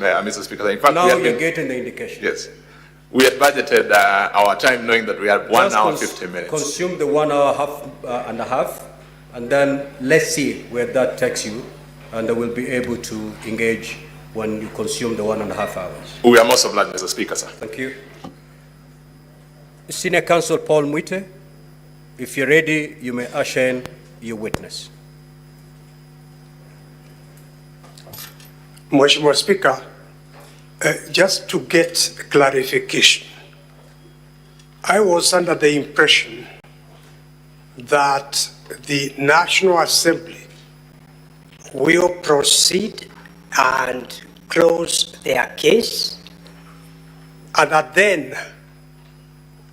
Mr. Speaker, in fact, now we have you're getting the indication. Yes. We had budgeted our time knowing that we had 1 hour, 50 minutes. Consume the 1 hour and a half, and then let's see where that takes you, and then we'll be able to engage when you consume the 1.5 hours. We are most obliged, Mr. Speaker, sir. Thank you. Senior Counsel Paul Mwite, if you're ready, you may usher in your witness. Mheshimiwa Speaker, just to get clarification, I was under the impression that the National Assembly will proceed and close their case, and that then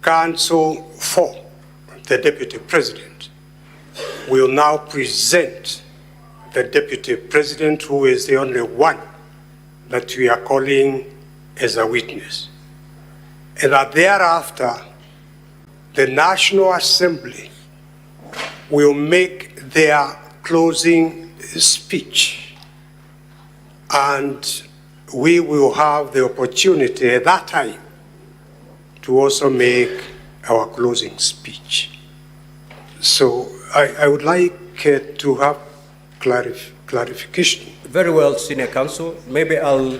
Counsel for the Deputy President will now present the Deputy President, who is the only one that we are calling as a witness, and that thereafter the National Assembly will make their closing speech, and we will have the opportunity at that time to also make our closing speech. So I would like to have clarification. Very well, Senior Counsel. Maybe I'll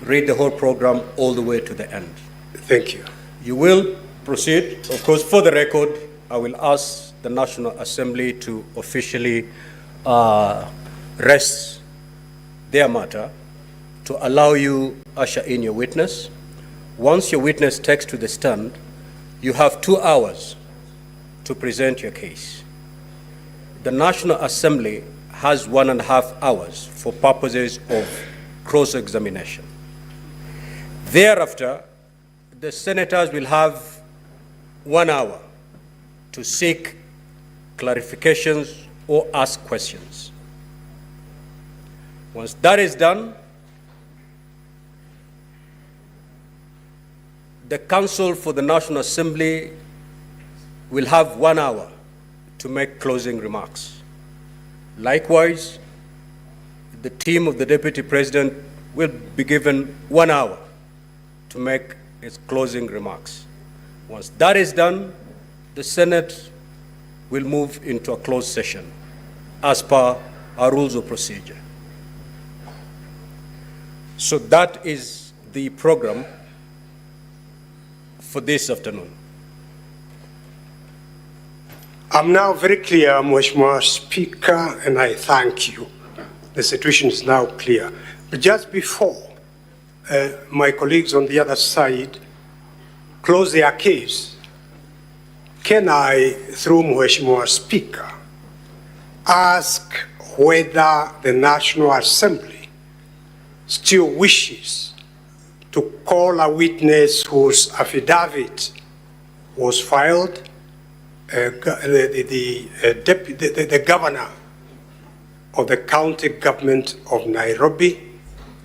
read the whole program all the way to the end. Thank you. You will proceed. Of course, for the record, I will ask the National Assembly to officially rest their matter to allow you usher in your witness. Once your witness takes to the stand, you have 2 hours to present your case. The National Assembly has 1.5 hours for purposes of cross-examination. Thereafter, the senators will have 1 hour to seek clarifications or ask questions. Once that is done, the Counsel for the National Assembly will have 1 hour to make closing remarks. Likewise, the team of the Deputy President will be given 1 hour to make its closing remarks. Once that is done, the Senate will move into a closed session as per our rules of procedure. So that is the program for this afternoon. I'm now very clear, Mheshimiwa Speaker, and I thank you. The situation is now clear. But just before my colleagues on the other side close their case, can I, through Mheshimiwa Speaker, ask whether the National Assembly still wishes to call a witness whose affidavit was filed, the governor of the county government of Nairobi,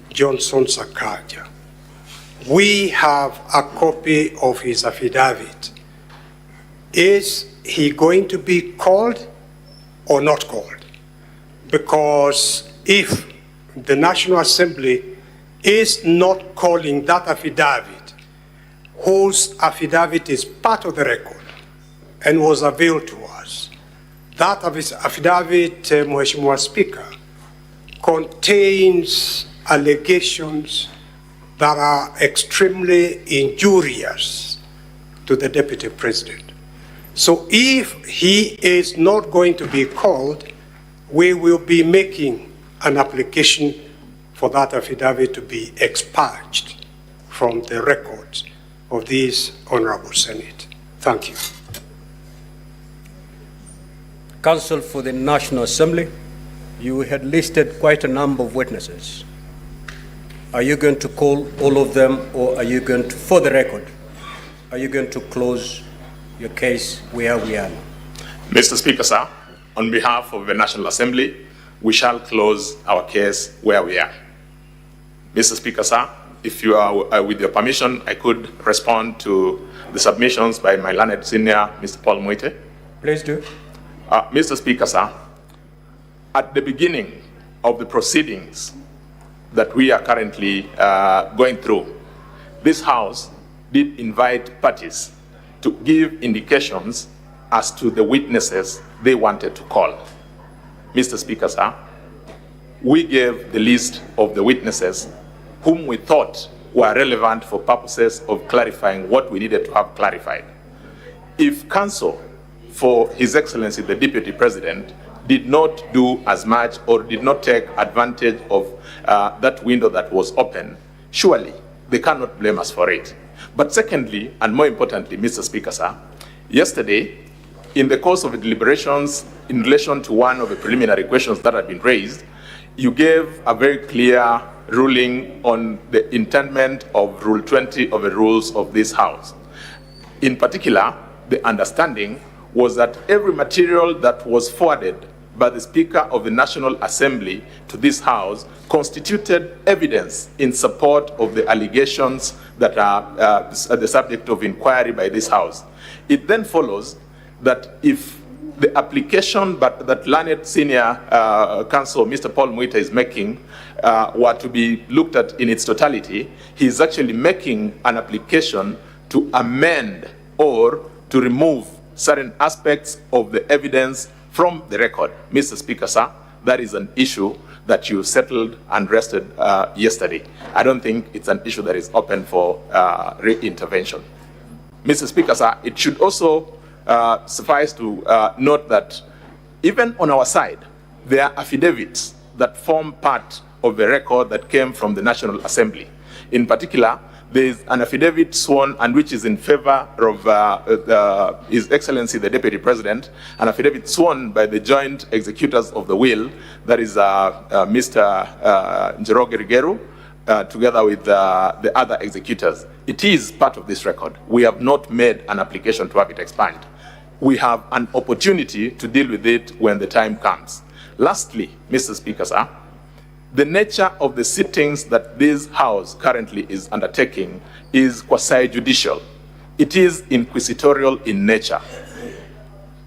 Johnson Sakaja. We have a copy of his affidavit. Is he going to be called or not called? Because if the National Assembly is not calling that affidavit, whose affidavit is part of the record and was availed to us, that affidavit, Mheshimiwa Speaker, contains allegations that are extremely injurious to the Deputy President. So if he is not going to be called, we will be making an application for that affidavit to be expunged from the records of this Honorable Senate. Thank you. Counsel for the National Assembly, you had listed quite a number of witnesses. Are you going to call all of them, or are you going to, for the record, are you going to close your case where we are now? Mr. Speaker, sir, on behalf of the National Assembly, we shall close our case where we are. Mr. Speaker, sir, if you are, with your permission, I could respond to the submissions by my learned senior, Mr. Paul Mwite. Please do. Mr. Speaker, sir, at the beginning of the proceedings, that we are currently going through, this House did invite parties to give indications as to the witnesses they wanted to call. Mr. Speaker, sir, we gave the list of the witnesses whom we thought were relevant for purposes of clarifying what we needed to have clarified. If counsel for His Excellency the Deputy President did not do as much or did not take advantage of that window that was open, surely they cannot blame us for it. But secondly, and more importantly, Mr. Speaker, sir, yesterday, in the course of the deliberations in relation to one of the preliminary questions that had been raised, you gave a very clear ruling on the intendment of Rule 20 of the rules of this House. In particular, the understanding was that every material that was forwarded by the Speaker of the National Assembly to this House constituted evidence in support of the allegations that are the subject of inquiry by this House. It then follows that if the application that learned senior counsel, Mr. Paul Mwita, is making were to be looked at in its totality, he is actually making an application to amend or to remove certain aspects of the evidence from the record. Mr. Speaker, sir, that is an issue that you settled and rested yesterday. I don't think it's an issue that is open for re-intervention. Mr. Speaker, sir, it should also suffice to note that even on our side, there are affidavits that form part of the record that came from the National Assembly. In particular, there is an affidavit sworn and which is in favor of His Excellency the Deputy President, an affidavit sworn by the joint executors of the will, that is Mr. Njoroge Rigeru, together with the other executors. It is part of this record. We have not made an application to have it expunged. We have an opportunity to deal with it when the time comes. Lastly, Mr. Speaker, sir, the nature of the sittings that this House currently is undertaking is quasi-judicial. It is inquisitorial in nature.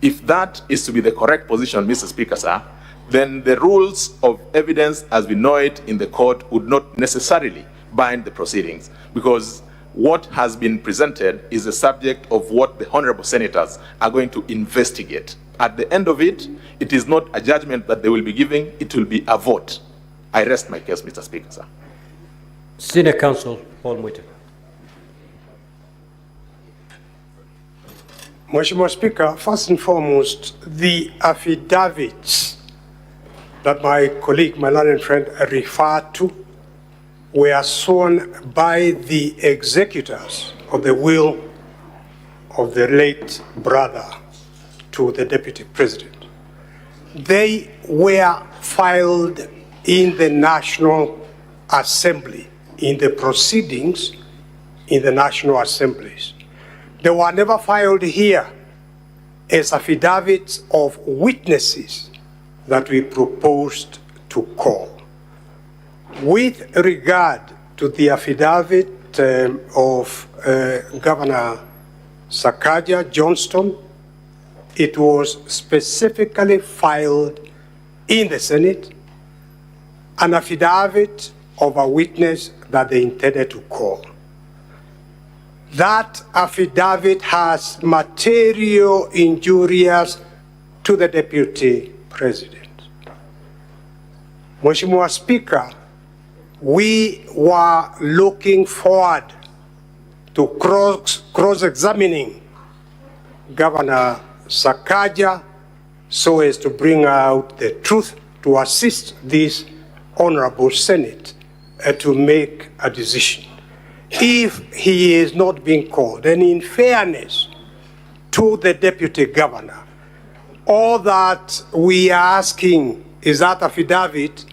If that is to be the correct position, Mr. Speaker, sir, then the rules of evidence as we know it in the court would not necessarily bind the proceedings, because what has been presented is the subject of what the honorable senators are going to investigate. At the end of it, it is not a judgment that they will be giving, it will be a vote. I rest my case, Mr. Speaker, sir. Senior Counsel Paul Mwita. Mheshimiwa Speaker, first and foremost, the affidavits that my colleague, my learned friend, referred to were sworn by the executors of the will of the late brother to the Deputy President. They were filed in the National Assembly, in the proceedings in the National Assemblies. They were never filed here as affidavits of witnesses that we proposed to call. With regard to the affidavit of Governor Sakaja Johnston, it was specifically filed in the Senate, an affidavit of a witness that they intended to call. That affidavit has material injurious to the Deputy President. Mheshimiwa Speaker, we were looking forward to cross-examining Governor Sakaja so as to bring out the truth to assist this Honorable Senate to make a decision. If he is not being called, and in fairness to the Deputy Governor, all that we are asking is that affidavit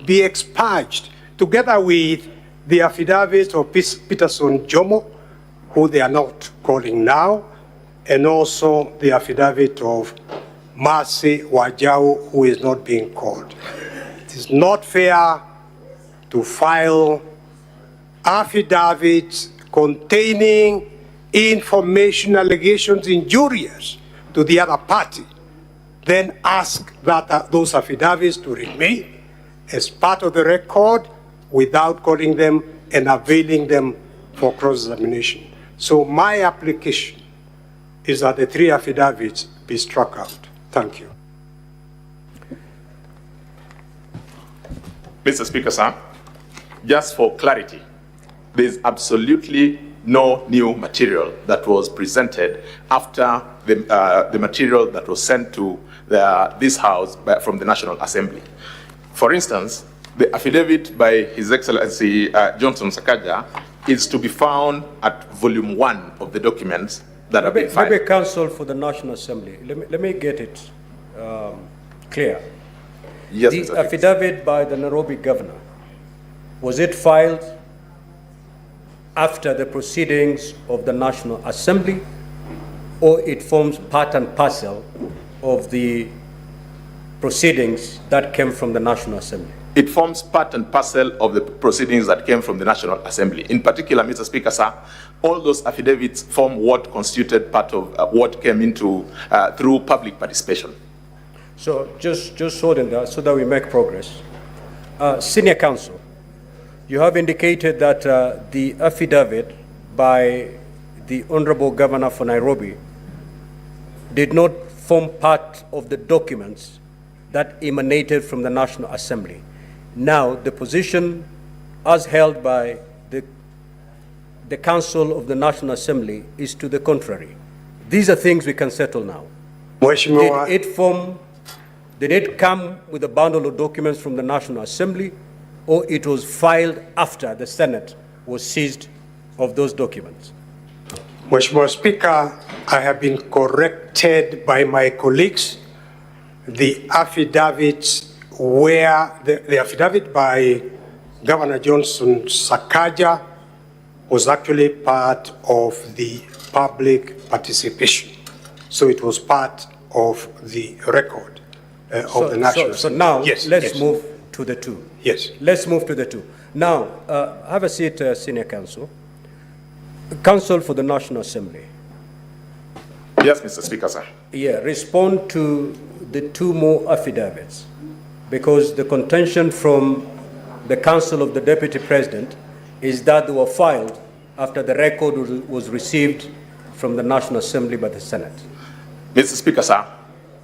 be expunged together with the affidavit of Peterson Jomo, who they are not calling now, and also the affidavit of Mercy Wajau, who is not being called. It is not fair to file affidavits containing information allegations injurious to the other party, then ask that those affidavits to remain as part of the record without calling them and availing them for cross-examination. So my application is that the 3 affidavits be struck out. Thank you. Mr. Speaker, sir, just for clarity, there is absolutely no new material that was presented after the material that was sent to this House from the National Assembly. For instance, the affidavit by His Excellency Johnson Sakaja is to be found at volume 1 of the documents that have been filed. Maybe counsel for the National Assembly. Let me get it clear. Yes, The Mr. Speaker. affidavit by the Nairobi governor, was it filed after the proceedings of the National Assembly, or it forms part and parcel of the proceedings that came from the National Assembly? It forms part and parcel of the proceedings that came from the National Assembly. In particular, Mr. Speaker, sir, all those affidavits form what constituted part of what came into through public participation. So just hold in there so that we make progress. Senior counsel, you have indicated that the affidavit by the Honorable Governor for Nairobi did not form part of the documents that emanated from the National Assembly. Now, the position as held by the Council of the National Assembly is to the contrary. These are things we can settle now. Mheshimiwa, Did it come with a bundle of documents from the National Assembly, or it was filed after the Senate was seized of those documents? Mheshimiwa Speaker, I have been corrected by my colleagues. The affidavits where the affidavit by Governor Johnson Sakaja was actually part of the public participation. So it was part of the record of the National So now, Yes, let's yes. move to the two. Yes. Let's move to the two. Now, have a seat, Senior Counsel. Counsel for the National Assembly. Yes, Mr. Speaker, sir. Yeah, respond to the 2 more affidavits, because the contention from the Council of the Deputy President is that they were filed after the record was received from the National Assembly by the Senate. Mr. Speaker, sir,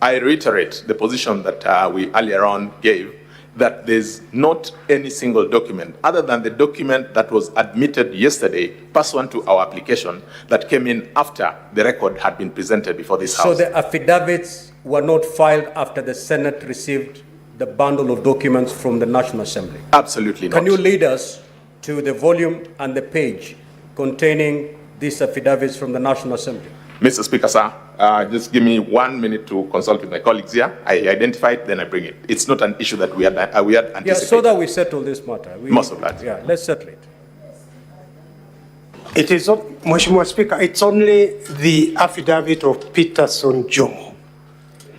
I reiterate the position that we earlier on gave, that there's not any single document other than the document that was admitted yesterday pursuant to our application that came in after the record had been presented before this House. So the affidavits were not filed after the Senate received the bundle of documents from the National Assembly? Absolutely not. Can you lead us to the volume and the page containing these affidavits from the National Assembly? Mr. Speaker, sir, just give me 1 minute to consult with my colleagues here. I identify it, then I bring it. It's not an issue that we had anticipated. Yeah, so that we settle this matter. Most of that. Yeah, let's settle it. It is not, Mheshimiwa Speaker, it's only the affidavit of Peterson Jomo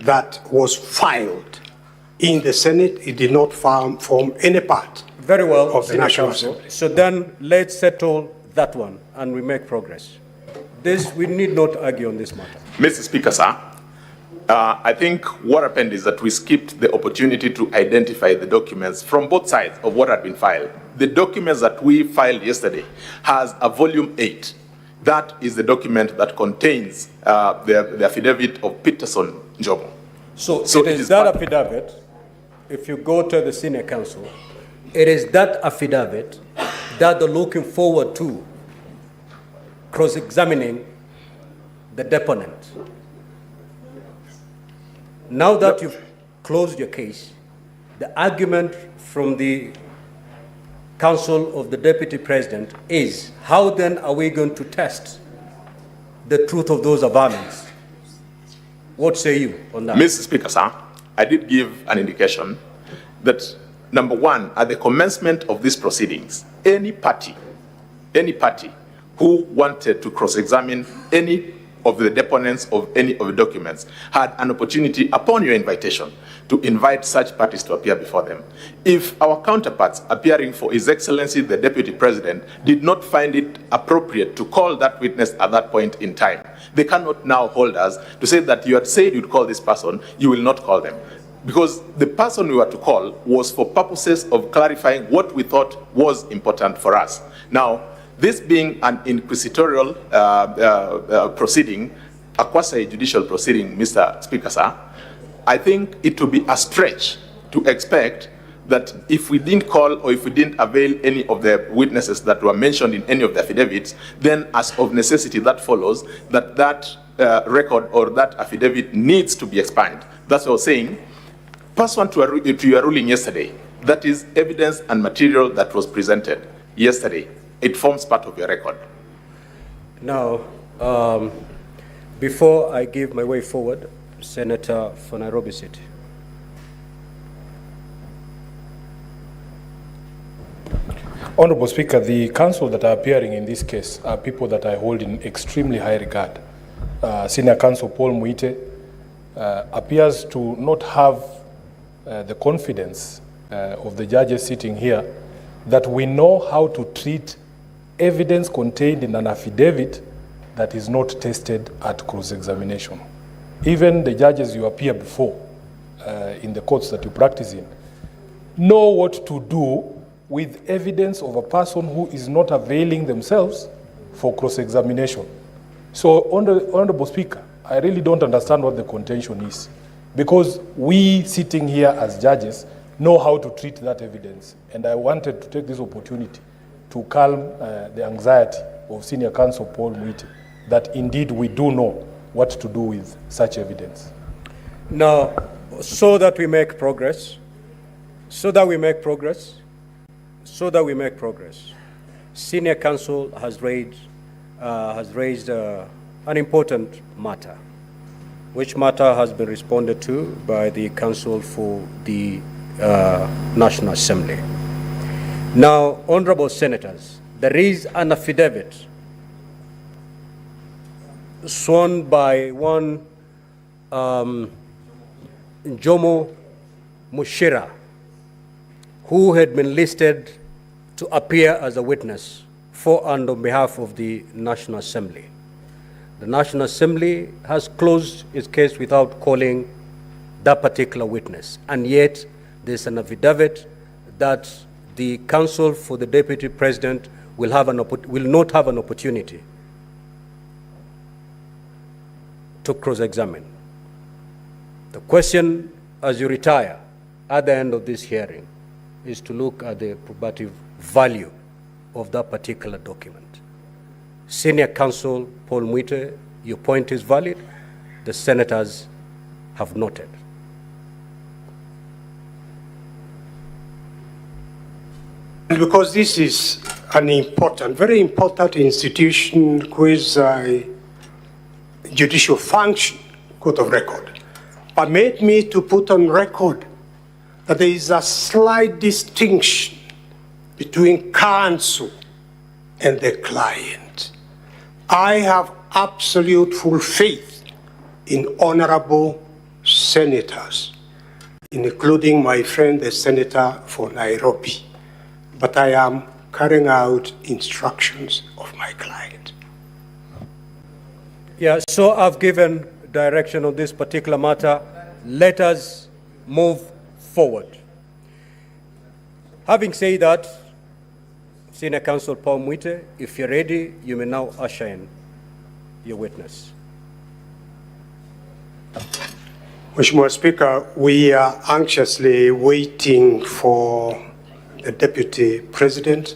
that was filed in the Senate. It did not form any part. Very well, Of the Senior National Counsel. Assembly. So then let's settle that one and we make progress. We need not argue on this matter. Mr. Speaker, sir, I think what happened is that we skipped the opportunity to identify the documents from both sides of what had been filed. The documents that we filed yesterday has a volume 8. That is the document that contains the affidavit of Peterson Njomo. So So it it is is that part- affidavit, if you go to the Senior Counsel, it is that affidavit that they're looking forward to cross-examining the deponent. Now that you've closed your case, the argument from the Council of the Deputy President is, how then are we going to test the truth of those averments? What say you on that? Mr. Speaker, sir, I did give an indication that, number one, at the commencement of these proceedings, any party who wanted to cross-examine any of the deponents of any of the documents had an opportunity, upon your invitation, to invite such parties to appear before them. If our counterparts appearing for His Excellency the Deputy President did not find it appropriate to call that witness at that point in time, they cannot now hold us to say that you had said you'd call this person, you will not call them. because the person we were to call was for purposes of clarifying what we thought was important for us. Now, this being an inquisitorial proceeding, a quasi-judicial proceeding, Mr. Speaker, sir, I think it would be a stretch to expect that if we didn't call or if we didn't avail any of the witnesses that were mentioned in any of the affidavits, then as of necessity that follows that that record or that affidavit needs to be expunged. That's what I was saying. Pursuant to your ruling yesterday, that is evidence and material that was presented yesterday. It forms part of your record. Now, before I give my way forward, Senator for Nairobi City. Honorable Speaker, the counsel that are appearing in this case are people that I hold in extremely high regard. Senior Counsel Paul Muite appears to not have the confidence of the judges sitting here that we know how to treat evidence contained in an affidavit that is not tested at cross-examination. Even the judges you appear before in the courts that you practice in know what to do with evidence of a person who is not availing themselves for cross-examination. So, Honorable Speaker, I really don't understand what the contention is, because we sitting here as judges know how to treat that evidence, and I wanted to take this opportunity to calm the anxiety of Senior Counsel Paul Muite that indeed we do know what to do with such evidence. Now, so that we make progress, Senior Counsel has raised an important matter, which matter has been responded to by the Counsel for the National Assembly. Now, honorable senators, there is an affidavit sworn by one Jomo Mushira, who had been listed to appear as a witness for and on behalf of the National Assembly. The National Assembly has closed its case without calling that particular witness, and yet there's an affidavit that the counsel for the Deputy President will not have an opportunity to cross-examine. The question, as you retire at the end of this hearing, is to look at the probative value of that particular document. Senior Counsel Paul Muite, your point is valid. The senators have noted. Because this is an important, very important institution with a judicial function, court of record, permit me to put on record that there is a slight distinction between counsel and the client. I have absolute full faith in honorable senators, including my friend, the senator for Nairobi, but I am carrying out instructions of my client. Yeah, so I've given direction on this particular matter. Let us move forward. Having said that, Senior Counsel Paul Muite, if you're ready, you may now usher in your witness. Mheshimiwa Speaker, we are anxiously waiting for the Deputy President.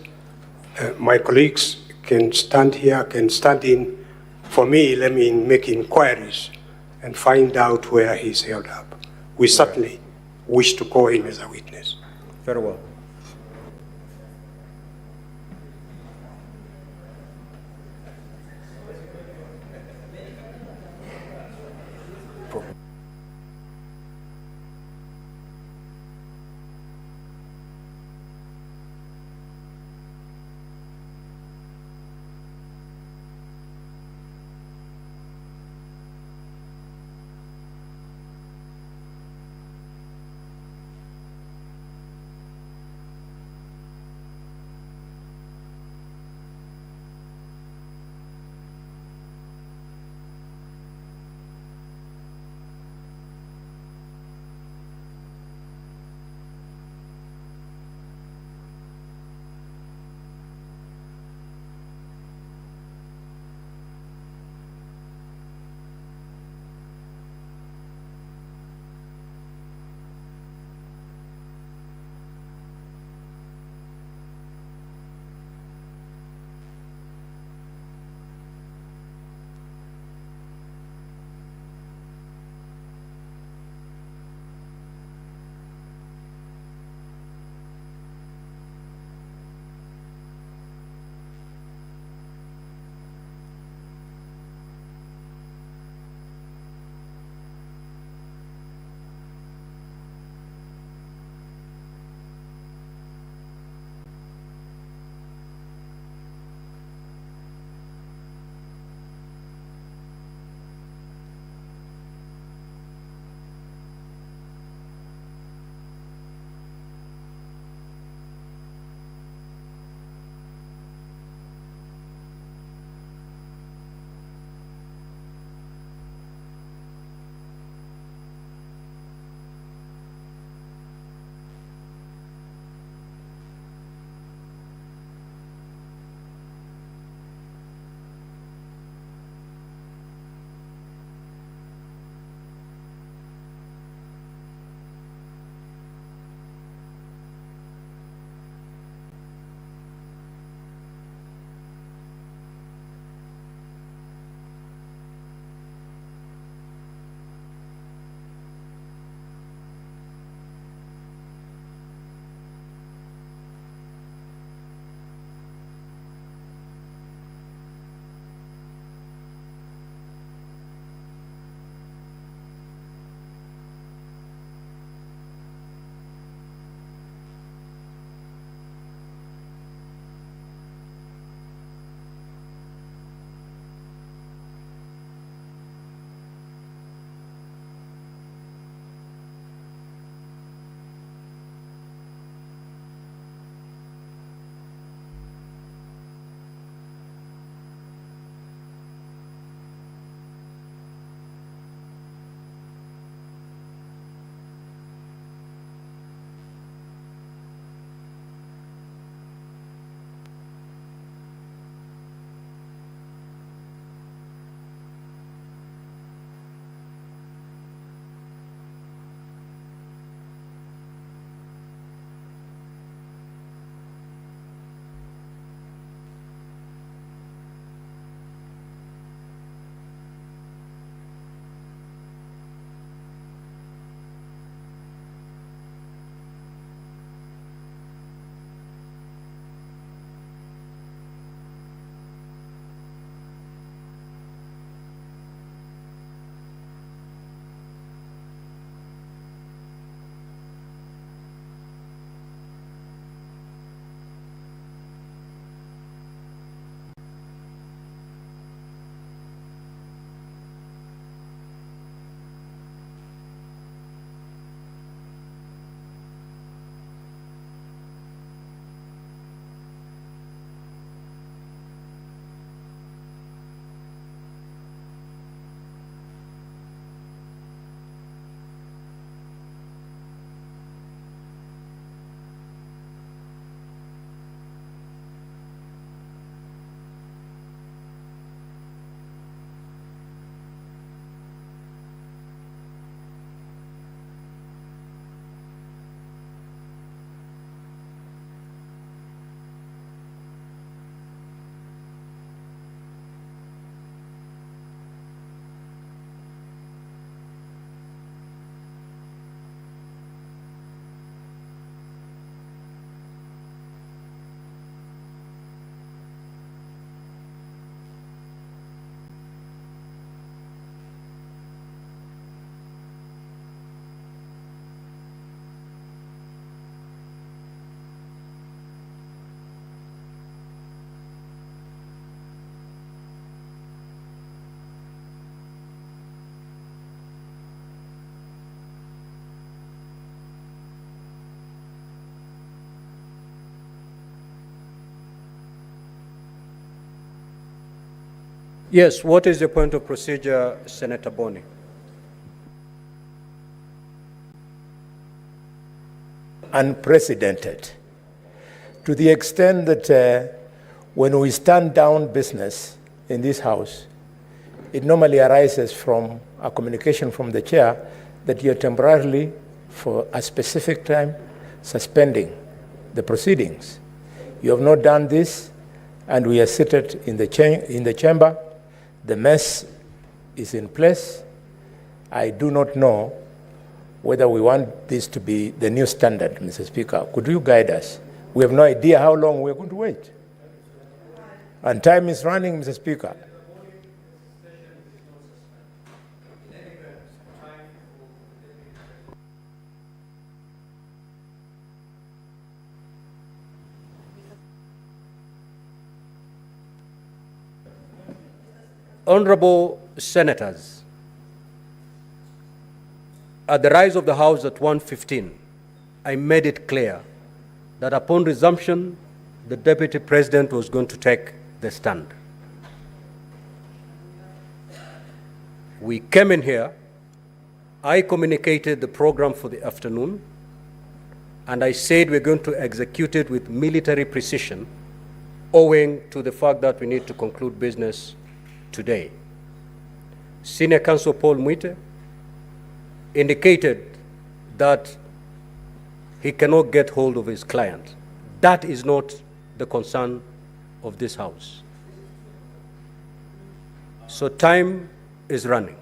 My colleagues can stand here, can stand in. For me, let me make inquiries and find out where he's held up. We certainly wish to call him as a witness. Very well. Yes, what is the point of procedure, Senator Boni? Unprecedented, to the extent that when we stand down business in this House, it normally arises from a communication from the chair that you're temporarily, for a specific time, suspending the proceedings. You have not done this, and we are seated in the chamber. The mess is in place. I do not know whether we want this to be the new standard, Mr. Speaker. Could you guide us? We have no idea how long we're going to wait. And time is running, Mr. Speaker. Honorable Senators, at the rise of the House at 1:15, I made it clear that upon resumption, the Deputy President was going to take the stand. We came in here, I communicated the program for the afternoon, and I said we're going to execute it with military precision, owing to the fact that we need to conclude business today. Senior Counsel Paul Mwite indicated that he cannot get hold of his client. That is not the concern of this House. So time is running.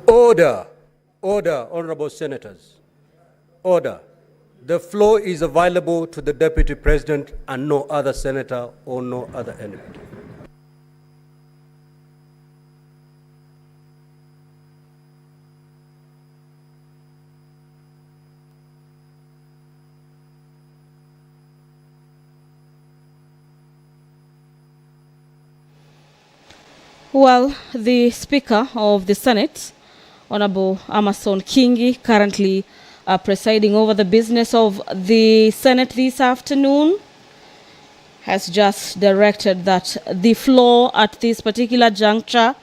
Order. Order, honorable senators. Order. The floor is available to the Deputy President and no other senator or no other enemy. Well, the Speaker of the Senate, Honorable Amason Kingi, currently presiding over the business of the Senate this afternoon, has just directed that the floor at this particular juncture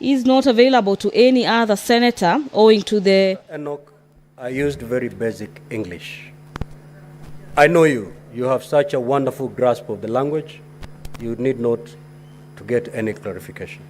is not available to any other senator owing to the... Enoch, I used very basic English. I know you. You have such a wonderful grasp of the language. You need not to get any clarification.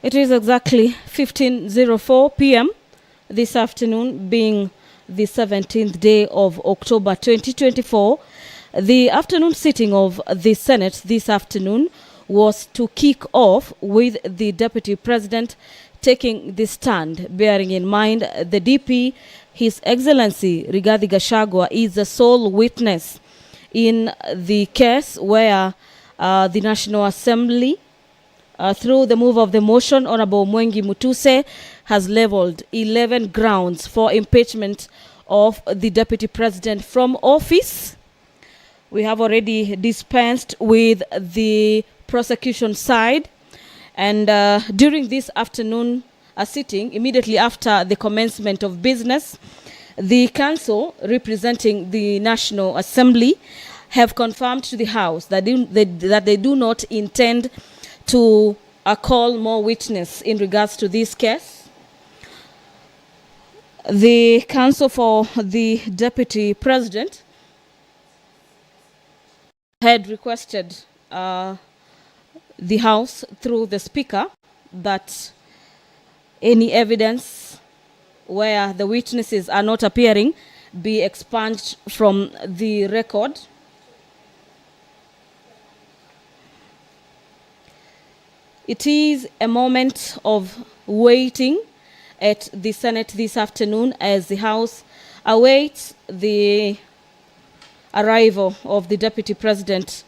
It is exactly 15:04 p.m. this afternoon, being the 17th day of October 2024. The afternoon sitting of the Senate this afternoon was to kick off with the Deputy President taking the stand, bearing in mind the DP, His Excellency Rigathi Gachagua, is the sole witness in the case where the National Assembly, through the move of the motion, Honorable Mwengi Mutuse has leveled 11 grounds for impeachment of the Deputy President from office. We have already dispensed with the prosecution side, and during this afternoon sitting, immediately after the commencement of business, the council representing the National Assembly have confirmed to the House that they do not intend to call more witness in regards to this case. The counsel for the Deputy President had requested the House through the Speaker that any evidence where the witnesses are not appearing be expunged from the record. It is a moment of waiting at the Senate this afternoon as the House awaits the arrival of the Deputy President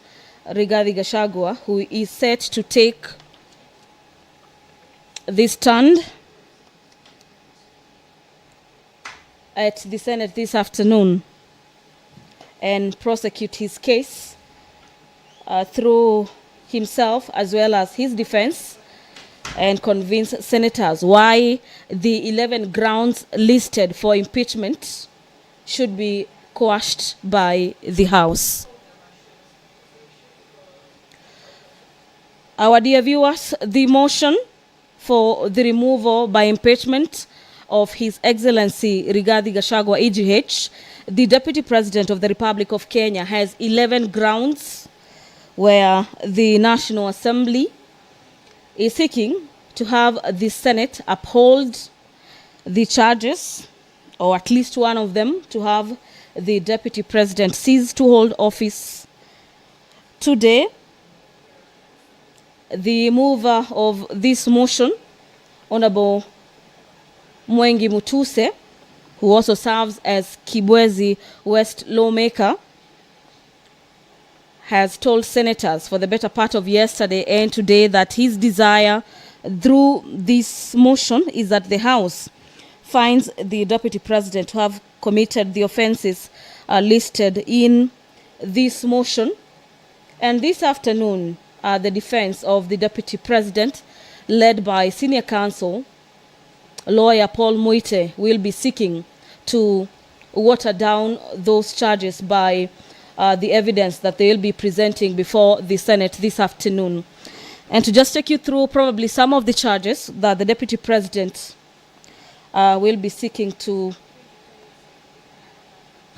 Rigathi Gachagua, who is set to take the stand at the Senate this afternoon and prosecute his case through himself as well as his defense, and convince senators why the 11 grounds listed for impeachment should be quashed by the House. Our dear viewers, the motion for the removal by impeachment of His Excellency Rigathi Gachagua, EGH, the Deputy President of the Republic of Kenya, has 11 grounds where the National Assembly is seeking to have the Senate uphold the charges, or at least one of them, to have the Deputy President cease to hold office today. The mover of this motion, Honorable Mwengi Mutuse, who also serves as Kibwezi West lawmaker, has told senators for the better part of yesterday and today that his desire through this motion is that the House finds the Deputy President to have committed the offenses listed in this motion. And this afternoon, the defense of the Deputy President, led by Senior Counsel Lawyer Paul Muite, will be seeking to water down those charges by the evidence that they will be presenting before the Senate this afternoon. And to just take you through probably some of the charges that the Deputy President will be seeking to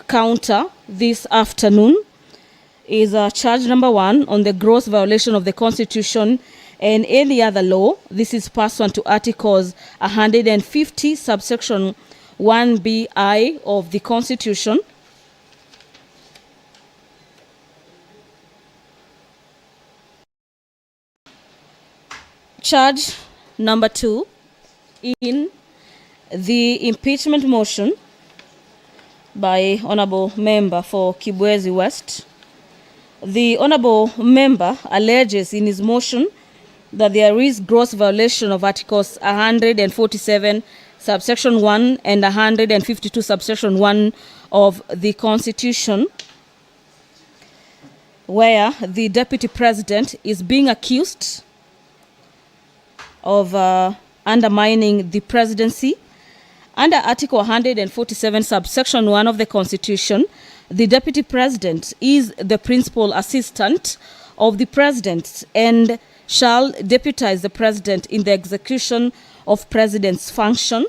counter this afternoon is charge number 1 on the gross violation of the Constitution and any other law. This is pursuant to Articles 150, subsection 1BI of the Constitution. Charge number 2 in the impeachment motion by Honorable Member for Kibwezi West. The Honorable Member alleges in his motion that there is gross violation of Articles 147 subsection 1 and 152 subsection 1 of the Constitution, where the Deputy President is being accused of undermining the presidency. Under Article 147 subsection 1 of the Constitution, the Deputy President is the principal assistant of the President and shall deputize the President in the execution of President's function.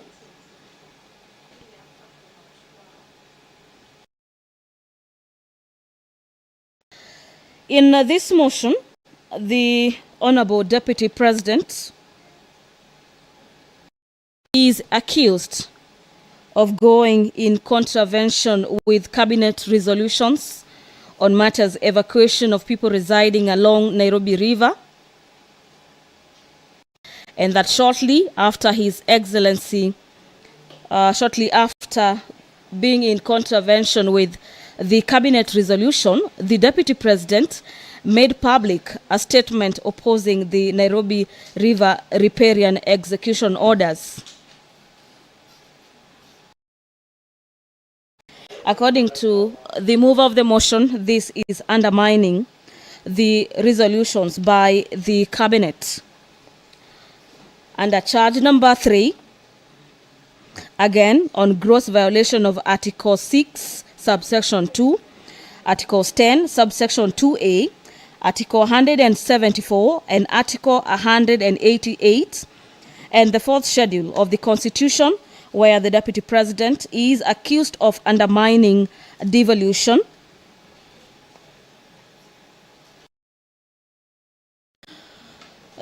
In this motion, the Honorable Deputy President is accused of going in contravention with cabinet resolutions on matters evacuation of people residing along Nairobi River, and that shortly after His Excellency, shortly after being in contravention with the cabinet resolution, the Deputy President made public a statement opposing the Nairobi River riparian execution orders. According to the mover of the motion, this is undermining the resolutions by the cabinet. Under charge number 3, again on gross violation of Article 6, subsection 2, Articles 10, subsection 2A, Article 174 and Article 188, and the 4th schedule of the Constitution, where the Deputy President is accused of undermining devolution.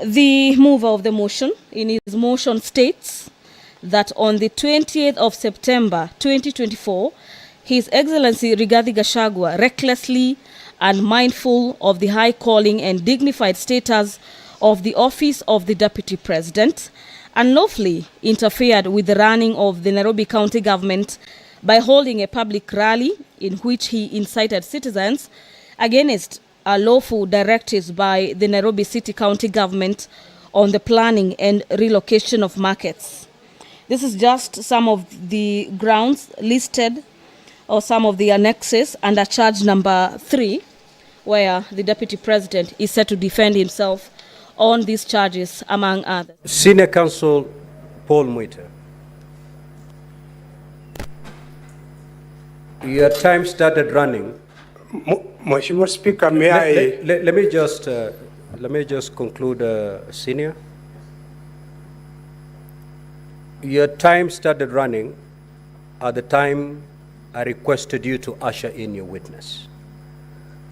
The mover of the motion in his motion states that on the 20th of September 2024, His Excellency Rigathi Gachagua, recklessly and mindful of the high calling and dignified status of the office of the Deputy President, unlawfully interfered with the running of the Nairobi County government by holding a public rally in which he incited citizens against lawful directives by the Nairobi City County government on the planning and relocation of markets. This is just some of the grounds listed or some of the annexes under charge number 3, where the Deputy President is set to defend himself on these charges, among others. Senior Counsel Paul Mwite. Your time started running. Mheshimiwa Speaker, may I... Let me just conclude, Senior. Your time started running at the time I requested you to usher in your witness.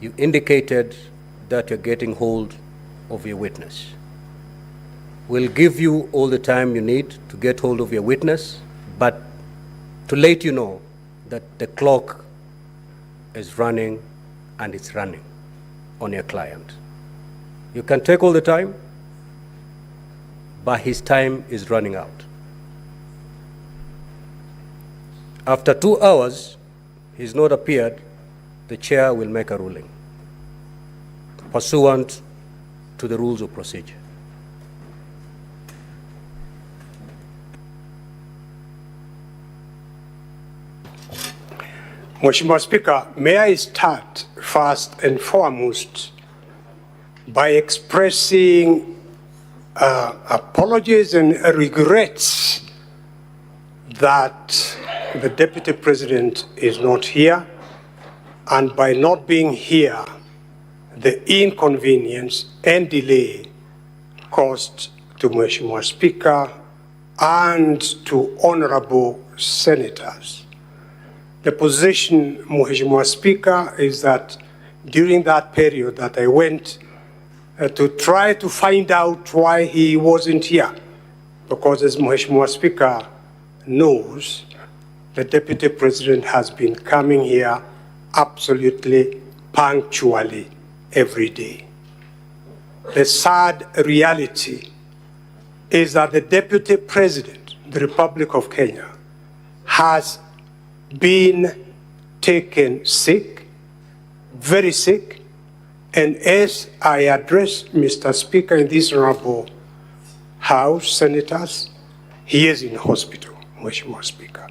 You indicated that you're getting hold of your witness. We'll give you all the time you need to get hold of your witness, but to let you know that the clock is running and it's running on your client. You can take all the time, but his time is running out. After 2 hours, he's not appeared, the chair will make a ruling pursuant to the rules of procedure. Mheshimiwa Speaker, may I start first and foremost by expressing apologies and regrets that the Deputy President is not here, and by not being here, the inconvenience and delay caused to Mheshimiwa Speaker and to honorable senators. The position, Mheshimiwa Speaker, is that during that period that I went to try to find out why he wasn't here, because as Mheshimiwa Speaker knows, the Deputy President has been coming here absolutely punctually every day. The sad reality is that the Deputy President, the Republic of Kenya, has been taken sick, very sick, and as I address Mr. Speaker in this honorable House, senators, he is in hospital, Mheshimiwa Speaker.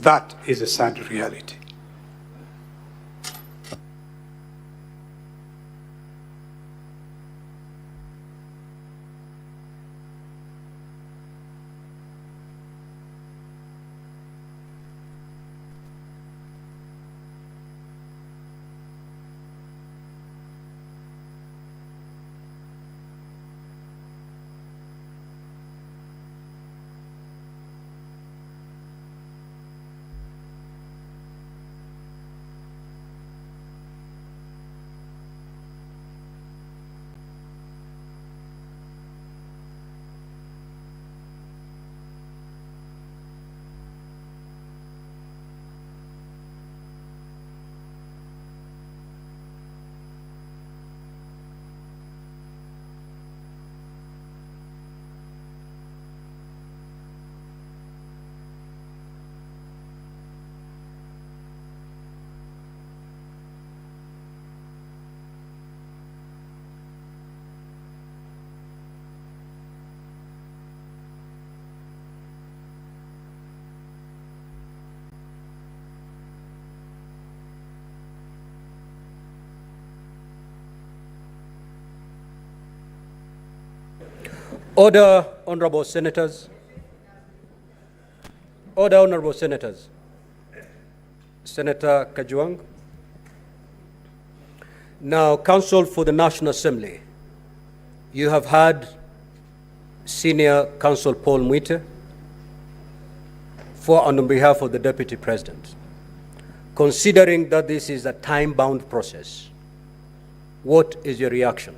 That is a sad reality. Order, honorable senators. Order, honorable senators. Senator Kajwang. Now, Counsel for the National Assembly, you have had Senior Counsel Paul Mwite on behalf of the Deputy President. Considering that this is a time-bound process, what is your reaction?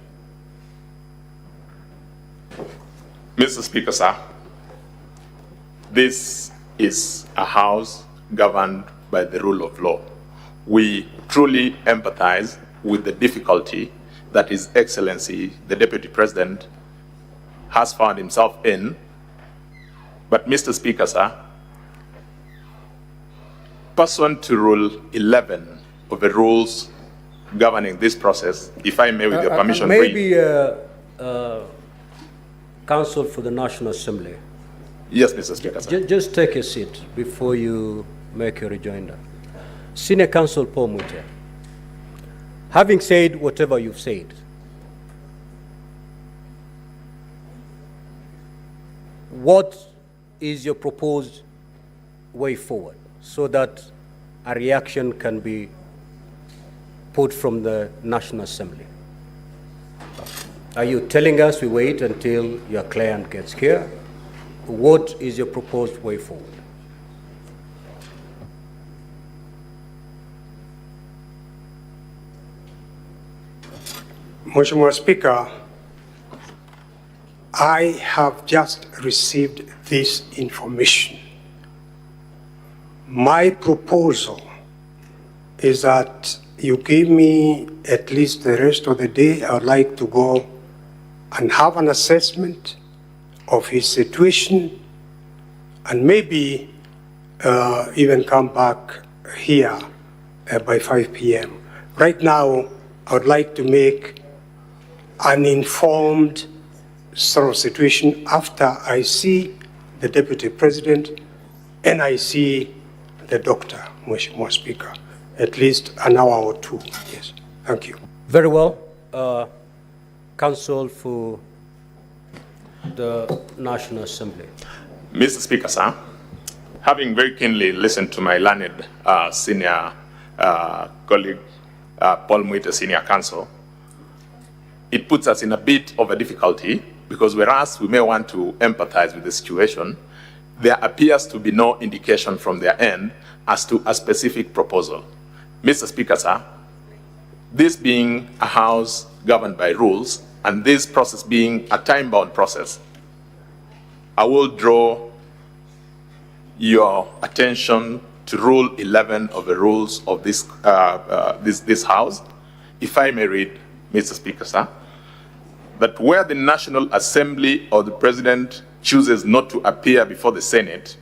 Mr. Speaker, sir, this is a house governed by the rule of law. We truly empathize with the difficulty that His Excellency, the Deputy President, has found himself in. But, Mr. Speaker, sir, pursuant to Rule 11 of the rules governing this process, if I may, with your permission, Maybe Counsel for the National Assembly. Yes, Mr. Speaker, sir. Just take a seat before you make your rejoinder. Senior Counsel Paul Muite, having said whatever you've said, what is your proposed way forward so that a reaction can be put from the National Assembly? Are you telling us we wait until your client gets here? What is your proposed way forward? Mheshimiwa Speaker, I have just received this information. My proposal is that you give me at least the rest of the day. I would like to go and have an assessment of his situation and maybe even come back here by 5 p.m. Right now, I would like to make an informed sort of situation after I see the Deputy President and I see the doctor, Mheshimiwa Speaker, at least an hour or two. Yes, thank you. Very well. Counsel for the National Assembly. Mr. Speaker, sir, having very keenly listened to my learned senior colleague, Paul Muite, Senior Counsel, it puts us in a bit of a difficulty because whereas we may want to empathize with the situation, there appears to be no indication from their end as to a specific proposal. Mr. Speaker, sir, this being a house governed by rules and this process being a time-bound process, I will draw your attention to Rule 11 of the rules of this House. If I may read, Mr. Speaker, sir, that where the National Assembly or the President chooses not to appear before the Senate,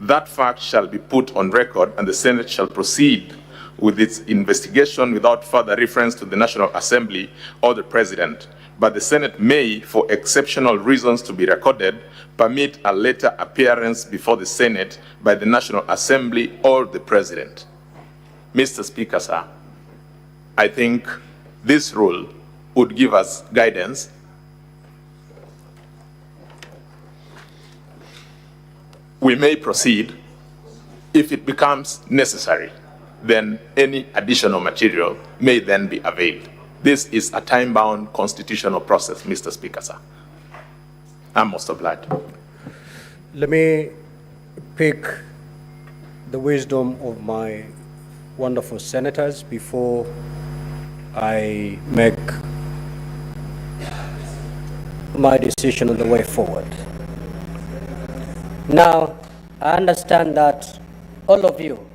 that fact shall be put on record and the Senate shall proceed with its investigation without further reference to the National Assembly or the President. But the Senate may, for exceptional reasons to be recorded, permit a later appearance before the Senate by the National Assembly or the President. Mr. Speaker, sir, I think this rule would give us guidance we may proceed. If it becomes necessary, then any additional material may then be availed. This is a time-bound constitutional process, Mr. Speaker, sir. I'm most obliged. Let me pick the wisdom of my wonderful senators before I make my decision on the way forward. Now, I understand that all of you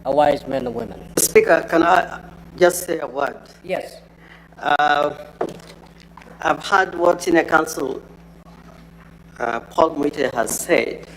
are wise men and women. Speaker, can I just say a word? Yes. I've heard what Senior Counsel Paul Muite has said,